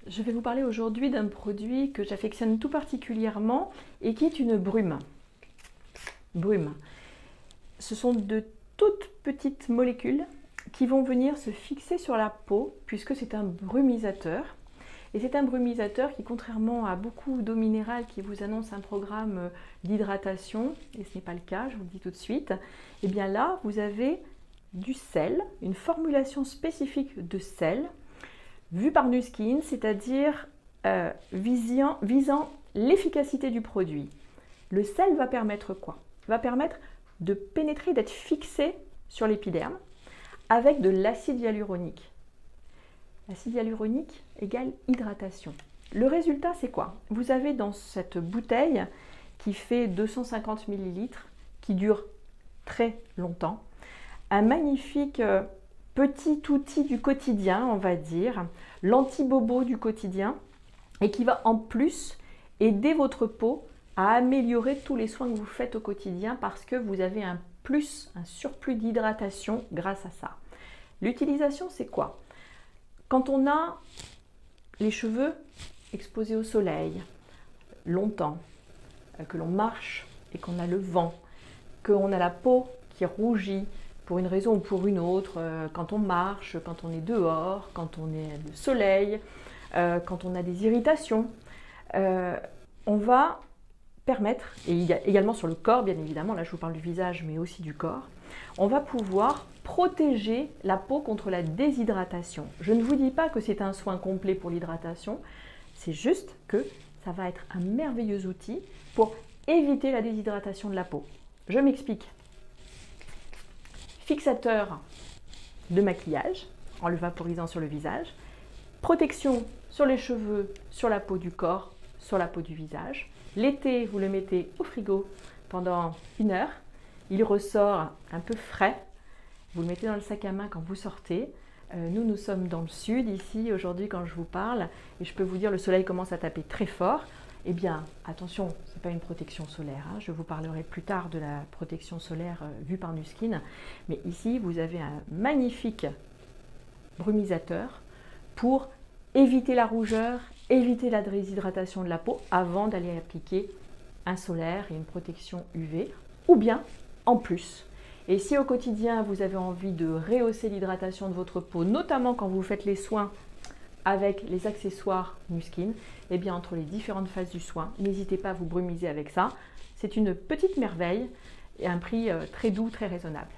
Je vais vous parler aujourd'hui d'un produit que j'affectionne tout particulièrement et qui est une brume. Brume. Ce sont de toutes petites molécules qui vont venir se fixer sur la peau puisque c'est un brumisateur. Et c'est un brumisateur qui, contrairement à beaucoup d'eau minérale qui vous annoncent un programme d'hydratation, et ce n'est pas le cas, je vous le dis tout de suite, et bien là, vous avez du sel, une formulation spécifique de sel, vu par Nu-Skin, c'est-à-dire visant l'efficacité du produit. Le sel va permettre quoi? Va permettre de pénétrer, d'être fixé sur l'épiderme avec de l'acide hyaluronique. L'acide hyaluronique égale hydratation. Le résultat, c'est quoi? Vous avez dans cette bouteille qui fait 250 ml, qui dure très longtemps, un magnifique petit outil du quotidien, on va dire, l'anti-bobo du quotidien, et qui va en plus aider votre peau à améliorer tous les soins que vous faites au quotidien parce que vous avez un surplus d'hydratation grâce à ça. L'utilisation, c'est quoi? Quand on a les cheveux exposés au soleil longtemps, que l'on marche et qu'on a le vent, qu'on a la peau qui rougit pour une raison ou pour une autre, quand on marche, quand on est dehors, quand on est au soleil, quand on a des irritations, on va permettre, et également sur le corps bien évidemment, là je vous parle du visage mais aussi du corps, on va pouvoir protéger la peau contre la déshydratation. Je ne vous dis pas que c'est un soin complet pour l'hydratation, c'est juste que ça va être un merveilleux outil pour éviter la déshydratation de la peau. Je m'explique. Fixateur de maquillage en le vaporisant sur le visage, protection sur les cheveux, sur la peau du corps, sur la peau du visage. L'été, vous le mettez au frigo pendant 1 heure. Il ressort un peu frais. Vous le mettez dans le sac à main quand vous sortez. Nous sommes dans le sud ici aujourd'hui quand je vous parle et je peux vous dire le soleil commence à taper très fort. Eh bien, attention, ce n'est pas une protection solaire. Je vous parlerai plus tard de la protection solaire vue par Nu-Skin. Mais ici, vous avez un magnifique brumisateur pour éviter la rougeur, éviter la déshydratation de la peau avant d'aller appliquer un solaire et une protection UV, ou bien en plus. Et si au quotidien, vous avez envie de rehausser l'hydratation de votre peau, notamment quand vous faites les soins avec les accessoires Nu-Skin, eh bien entre les différentes phases du soin, n'hésitez pas à vous brumiser avec ça. C'est une petite merveille et un prix très doux, très raisonnable.